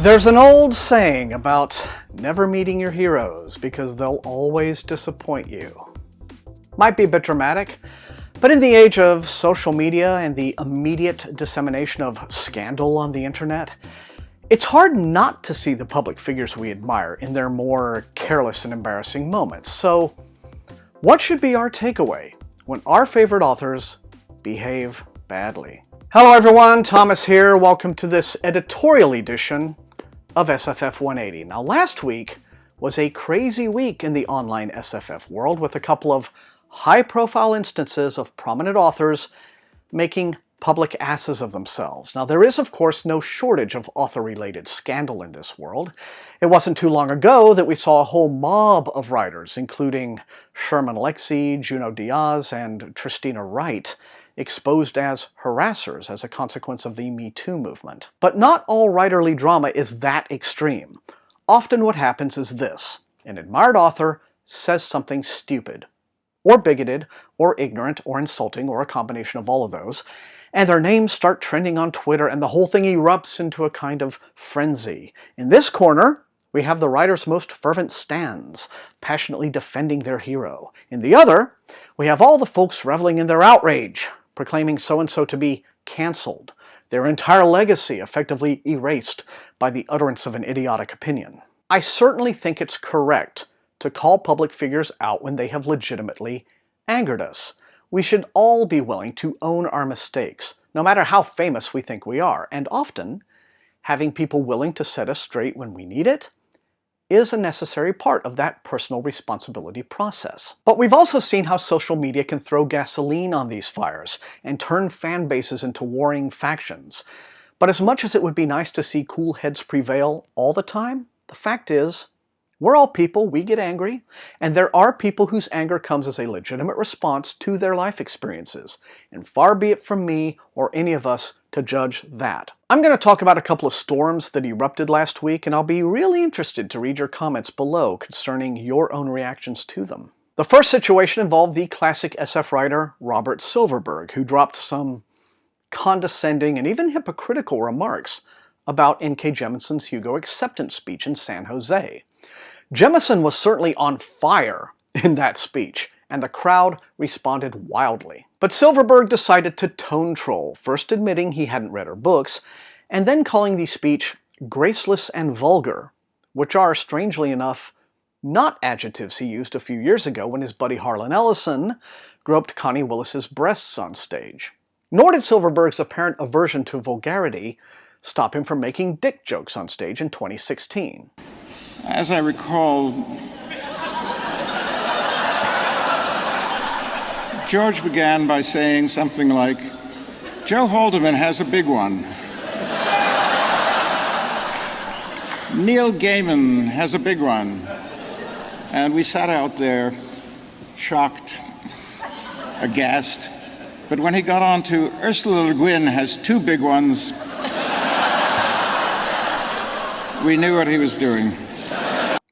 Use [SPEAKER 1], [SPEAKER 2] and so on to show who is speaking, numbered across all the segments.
[SPEAKER 1] There's an old saying about never meeting your heroes because they'll always disappoint you. Might be a bit dramatic, but in the age of social media and the immediate dissemination of scandal on the internet, it's hard not to see the public figures we admire in their more careless and embarrassing moments. So, what should be our takeaway when our favorite authors behave badly? Hello everyone, Thomas here. Welcome to this editorial edition of SFF180. Now, last week was a crazy week in the online SFF world with a couple of high-profile instances of prominent authors making public asses of themselves. Now, there is, of course, no shortage of author-related scandal in this world. It wasn't too long ago that we saw a whole mob of writers, including Sherman Alexie, Juno Diaz, and Tristina Wright, exposed as harassers as a consequence of the Me Too movement. But not all writerly drama is that extreme. Often what happens is this: an admired author says something stupid, or bigoted, or ignorant, or insulting, or a combination of all of those, and their names start trending on Twitter, and the whole thing erupts into a kind of frenzy. In this corner, we have the writer's most fervent stans, passionately defending their hero. In the other, we have all the folks reveling in their outrage, proclaiming so-and-so to be cancelled, their entire legacy effectively erased by the utterance of an idiotic opinion. I certainly think it's correct to call public figures out when they have legitimately angered us. We should all be willing to own our mistakes, no matter how famous we think we are, and often, having people willing to set us straight when we need it is a necessary part of that personal responsibility process. But we've also seen how social media can throw gasoline on these fires and turn fan bases into warring factions. But as much as it would be nice to see cool heads prevail all the time, the fact is, we're all people, we get angry, and there are people whose anger comes as a legitimate response to their life experiences, and far be it from me or any of us to judge that. I'm going to talk about a couple of storms that erupted last week, and I'll be really interested to read your comments below concerning your own reactions to them. The first situation involved the classic SF writer Robert Silverberg, who dropped some condescending and even hypocritical remarks about N.K. Jemisin's Hugo acceptance speech in San Jose. Jemisin was certainly on fire in that speech, and the crowd responded wildly. But Silverberg decided to tone troll, first admitting he hadn't read her books, and then calling the speech graceless and vulgar, which are, strangely enough, not adjectives he used a few years ago when his buddy Harlan Ellison groped Connie Willis's breasts on stage. Nor did Silverberg's apparent aversion to vulgarity stop him from making dick jokes on stage in 2016.
[SPEAKER 2] As I recall, George began by saying something like, "Joe Haldeman has a big one. Neil Gaiman has a big one." And we sat out there, shocked, aghast. But when he got on to Ursula Le Guin has two big ones, we knew what he was doing.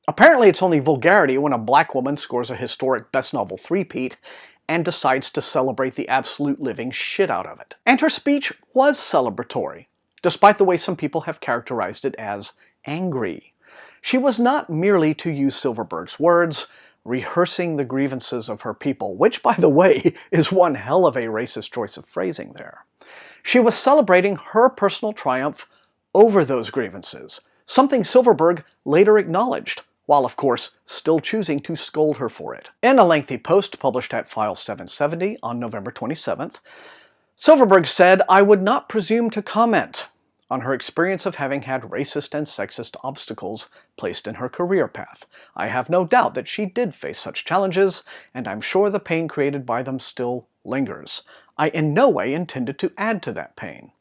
[SPEAKER 1] Apparently it's only vulgarity when a black woman scores a historic best novel three-peat and decides to celebrate the absolute living shit out of it. And her speech was celebratory, despite the way some people have characterized it as angry. She was not merely, to use Silverberg's words, rehearsing the grievances of her people, which, by the way, is one hell of a racist choice of phrasing there. She was celebrating her personal triumph over those grievances, something Silverberg later acknowledged, while of course still choosing to scold her for it. In a lengthy post published at File 770 on November 27th, Silverberg said, "I would not presume to comment on her experience of having had racist and sexist obstacles placed in her career path. I have no doubt that she did face such challenges, and I'm sure the pain created by them still lingers. I in no way intended to add to that pain.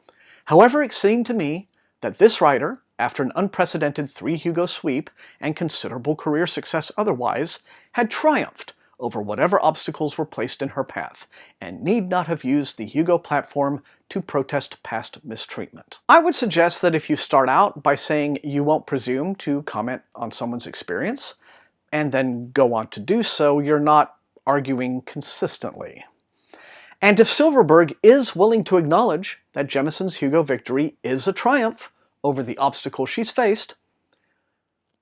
[SPEAKER 1] However, it seemed to me that this writer, after an unprecedented 3 Hugo sweep and considerable career success otherwise, had triumphed over whatever obstacles were placed in her path, and need not have used the Hugo platform to protest past mistreatment." I would suggest that if you start out by saying you won't presume to comment on someone's experience, and then go on to do so, you're not arguing consistently. And if Silverberg is willing to acknowledge that Jemisin's Hugo victory is a triumph over the obstacle she's faced,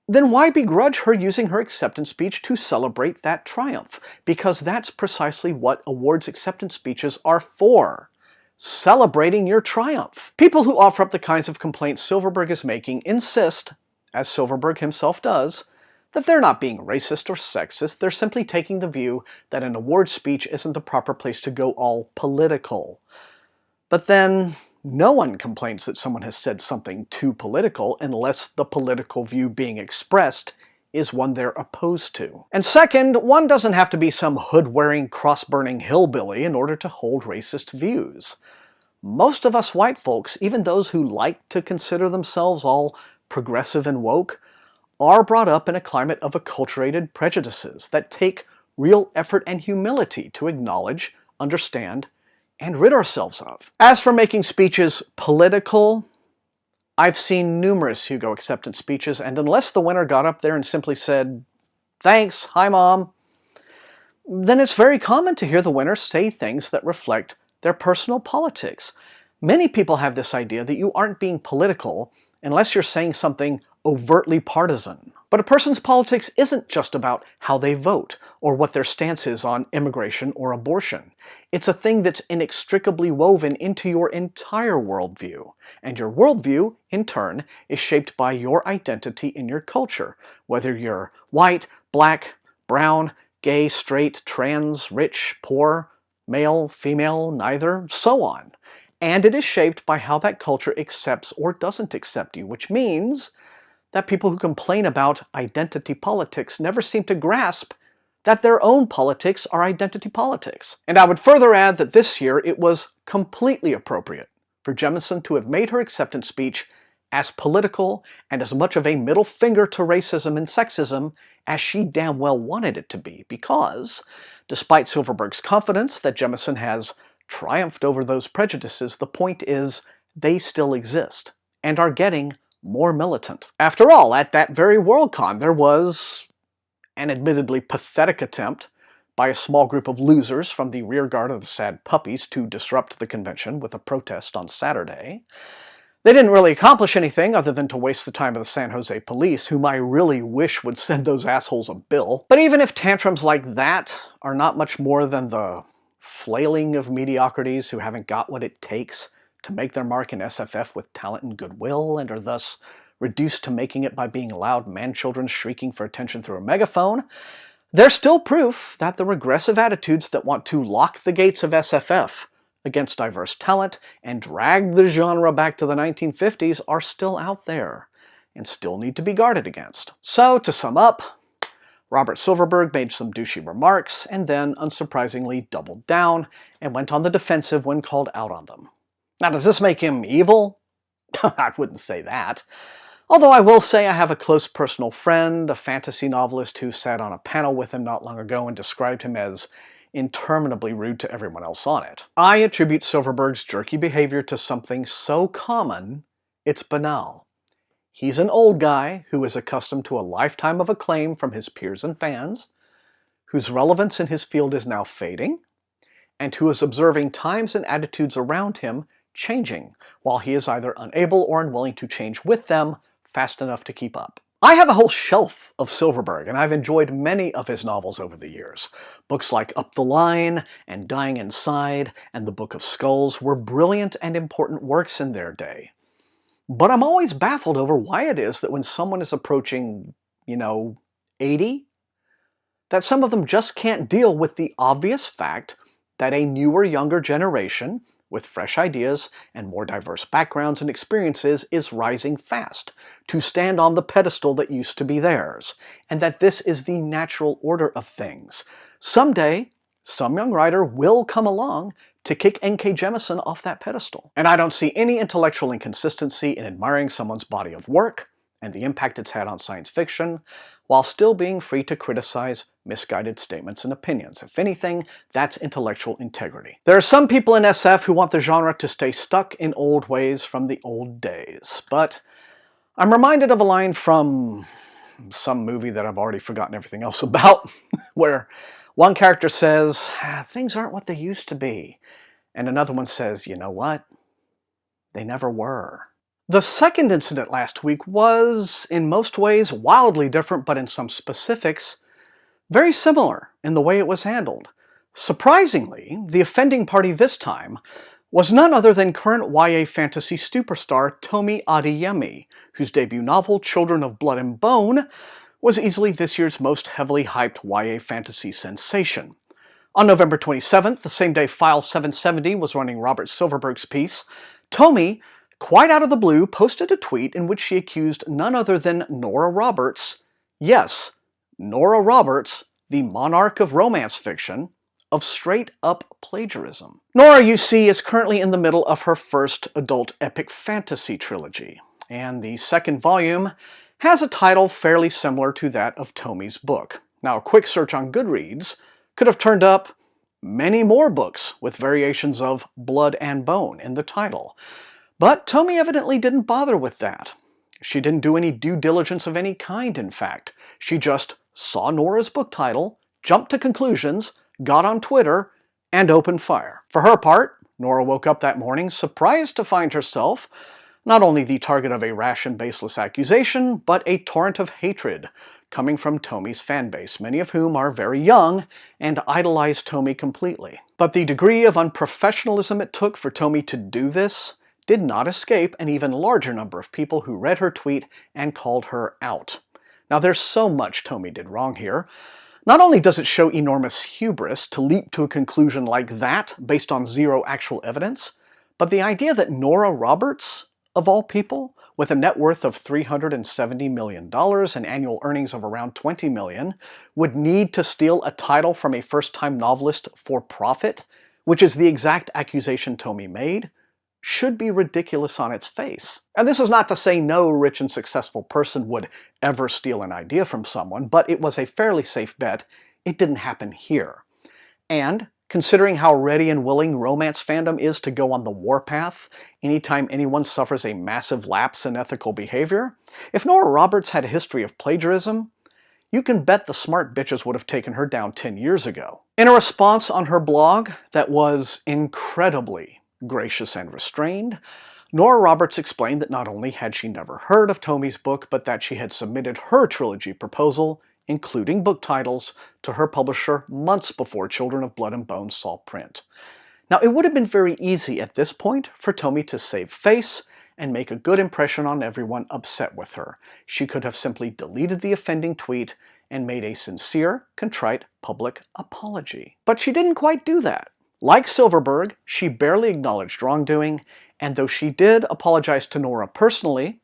[SPEAKER 1] then why begrudge her using her acceptance speech to celebrate that triumph? Because that's precisely what awards acceptance speeches are for. Celebrating your triumph. People who offer up the kinds of complaints Silverberg is making insist, as Silverberg himself does, that they're not being racist or sexist. They're simply taking the view that an award speech isn't the proper place to go all political. But then, no one complains that someone has said something too political unless the political view being expressed is one they're opposed to. And second, one doesn't have to be some hood-wearing, cross-burning hillbilly in order to hold racist views. Most of us white folks, even those who like to consider themselves all progressive and woke, are brought up in a climate of acculturated prejudices that take real effort and humility to acknowledge, understand, and rid ourselves of. As for making speeches political, I've seen numerous Hugo acceptance speeches, and unless the winner got up there and simply said, "Thanks, hi mom," then it's very common to hear the winner say things that reflect their personal politics. Many people have this idea that you aren't being political unless you're saying something overtly partisan. But a person's politics isn't just about how they vote or what their stance is on immigration or abortion. It's a thing that's inextricably woven into your entire worldview. And your worldview, in turn, is shaped by your identity in your culture, whether you're white, black, brown, gay, straight, trans, rich, poor, male, female, neither, so on. And it is shaped by how that culture accepts or doesn't accept you, which means that people who complain about identity politics never seem to grasp that their own politics are identity politics. And I would further add that this year it was completely appropriate for Jemison to have made her acceptance speech as political and as much of a middle finger to racism and sexism as she damn well wanted it to be, because, despite Silverberg's confidence that Jemison has triumphed over those prejudices, the point is they still exist and are getting more militant. After all, at that very Worldcon, there was an admittedly pathetic attempt by a small group of losers from the rearguard of the Sad Puppies to disrupt the convention with a protest on Saturday. They didn't really accomplish anything other than to waste the time of the San Jose police, whom I really wish would send those assholes a bill. But even if tantrums like that are not much more than the flailing of mediocrities who haven't got what it takes to make their mark in SFF with talent and goodwill, and are thus reduced to making it by being loud man-children shrieking for attention through a megaphone, they're still proof that the regressive attitudes that want to lock the gates of SFF against diverse talent and drag the genre back to the 1950s are still out there, and still need to be guarded against. So, to sum up, Robert Silverberg made some douchey remarks, and then, unsurprisingly, doubled down and went on the defensive when called out on them. Now, does this make him evil? I wouldn't say that. Although I will say I have a close personal friend, a fantasy novelist who sat on a panel with him not long ago and described him as interminably rude to everyone else on it. I attribute Silverberg's jerky behavior to something so common, it's banal. He's an old guy who is accustomed to a lifetime of acclaim from his peers and fans, whose relevance in his field is now fading, and who is observing times and attitudes around him changing, while he is either unable or unwilling to change with them fast enough to keep up. I have a whole shelf of Silverberg, and I've enjoyed many of his novels over the years. Books like Up the Line and Dying Inside and The Book of Skulls were brilliant and important works in their day. But I'm always baffled over why it is that when someone is approaching, 80, that some of them just can't deal with the obvious fact that a newer, younger generation with fresh ideas and more diverse backgrounds and experiences is rising fast to stand on the pedestal that used to be theirs, and that this is the natural order of things. Someday, some young writer will come along to kick N.K. Jemisin off that pedestal. And I don't see any intellectual inconsistency in admiring someone's body of work and the impact it's had on science fiction, while still being free to criticize misguided statements and opinions. If anything, that's intellectual integrity. There are some people in SF who want the genre to stay stuck in old ways from the old days, but I'm reminded of a line from some movie that I've already forgotten everything else about, where one character says, "Things aren't what they used to be," and another one says, "You know what? They never were." The second incident last week was, in most ways, wildly different, but in some specifics, very similar in the way it was handled. Surprisingly, the offending party this time was none other than current YA fantasy superstar Tomi Adeyemi, whose debut novel, Children of Blood and Bone, was easily this year's most heavily hyped YA fantasy sensation. On November 27th, the same day File 770 was running Robert Silverberg's piece, Tomi, quite out of the blue, posted a tweet in which she accused none other than Nora Roberts, yes, Nora Roberts, the monarch of romance fiction, of straight-up plagiarism. Nora, you see, is currently in the middle of her first adult epic fantasy trilogy, and the second volume has a title fairly similar to that of Tomi's book. Now, a quick search on Goodreads could have turned up many more books with variations of blood and bone in the title, but Tomi evidently didn't bother with that. She didn't do any due diligence of any kind, in fact. She just saw Nora's book title, jumped to conclusions, got on Twitter, and opened fire. For her part, Nora woke up that morning surprised to find herself not only the target of a rash and baseless accusation, but a torrent of hatred coming from Tomi's fanbase, many of whom are very young and idolize Tomi completely. But the degree of unprofessionalism it took for Tomi to do this did not escape an even larger number of people who read her tweet and called her out. Now, there's so much Tomi did wrong here. Not only does it show enormous hubris to leap to a conclusion like that based on zero actual evidence, but the idea that Nora Roberts, of all people, with a net worth of $370 million and annual earnings of around $20 million, would need to steal a title from a first-time novelist for profit, which is the exact accusation Tomi made, should be ridiculous on its face. And this is not to say no rich and successful person would ever steal an idea from someone, but it was a fairly safe bet it didn't happen here. And, considering how ready and willing romance fandom is to go on the warpath anytime anyone suffers a massive lapse in ethical behavior, if Nora Roberts had a history of plagiarism, you can bet the smart bitches would have taken her down 10 years ago. In a response on her blog that was incredibly gracious and restrained, Nora Roberts explained that not only had she never heard of Tomi's book, but that she had submitted her trilogy proposal, including book titles, to her publisher months before Children of Blood and Bone saw print. Now, it would have been very easy at this point for Tomi to save face and make a good impression on everyone upset with her. She could have simply deleted the offending tweet and made a sincere, contrite, public apology. But she didn't quite do that. Like Silverberg, she barely acknowledged wrongdoing, and though she did apologize to Nora personally,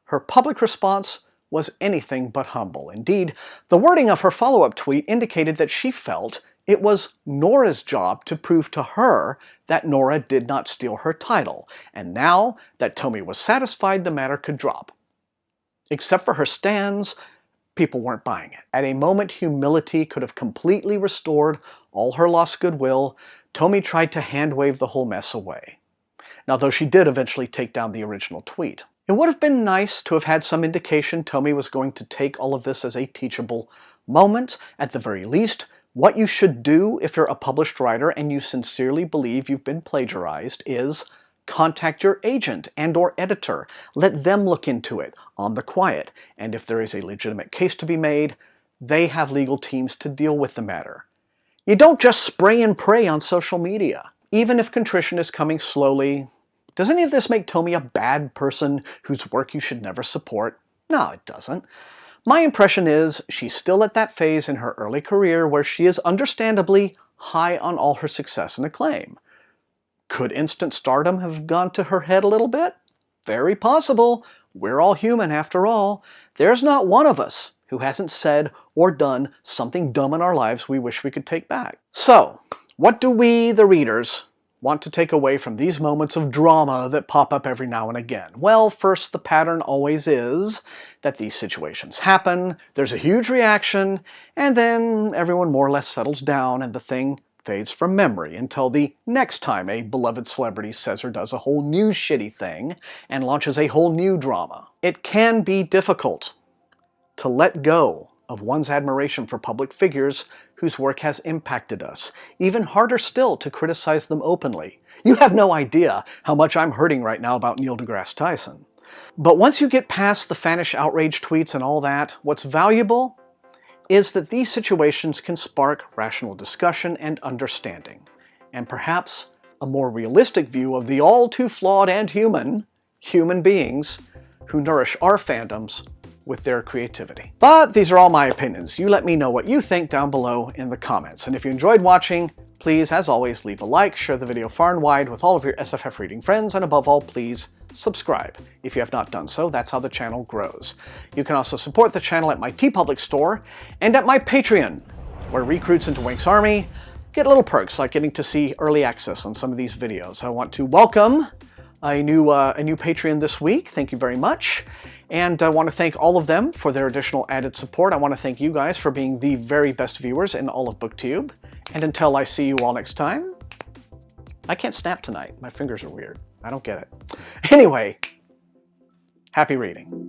[SPEAKER 1] her public response was anything but humble. Indeed, the wording of her follow-up tweet indicated that she felt it was Nora's job to prove to her that Nora did not steal her title, and now that Tomi was satisfied, the matter could drop. Except for her stands, people weren't buying it. At a moment humility could have completely restored all her lost goodwill, Tomi tried to hand-wave the whole mess away. Now, though she did eventually take down the original tweet. It would have been nice to have had some indication Tomi was going to take all of this as a teachable moment. At the very least, what you should do if you're a published writer and you sincerely believe you've been plagiarized is contact your agent and/or editor. Let them look into it on the quiet, and if there is a legitimate case to be made, they have legal teams to deal with the matter. You don't just spray and pray on social media. Even if contrition is coming slowly, does any of this make Tomi a bad person whose work you should never support? No, it doesn't. My impression is she's still at that phase in her early career where she is understandably high on all her success and acclaim. Could instant stardom have gone to her head a little bit? Very possible. We're all human after all. There's not one of us who hasn't said or done something dumb in our lives we wish we could take back. So, what do we, the readers, want to take away from these moments of drama that pop up every now and again? Well, first, the pattern always is that these situations happen, there's a huge reaction, and then everyone more or less settles down and the thing fades from memory until the next time a beloved celebrity says or does a whole new shitty thing and launches a whole new drama. It can be difficult to let go of one's admiration for public figures whose work has impacted us. Even harder still to criticize them openly. You have no idea how much I'm hurting right now about Neil deGrasse Tyson. But once you get past the fanish outrage tweets and all that, what's valuable is that these situations can spark rational discussion and understanding, and perhaps a more realistic view of the all too flawed and human beings who nourish our fandoms with their creativity. But these are all my opinions. You let me know what you think down below in the comments. And if you enjoyed watching, please, as always, leave a like, share the video far and wide with all of your SFF reading friends, and above all, please subscribe. If you have not done so, that's how the channel grows. You can also support the channel at my TeePublic store and at my Patreon, where recruits into Wink's Army get little perks like getting to see early access on some of these videos. I want to welcome a new Patreon this week. Thank you very much. And I want to thank all of them for their additional added support. I want to thank you guys for being the very best viewers in all of BookTube. And until I see you all next time, I can't snap tonight. My fingers are weird. I don't get it. Anyway, happy reading.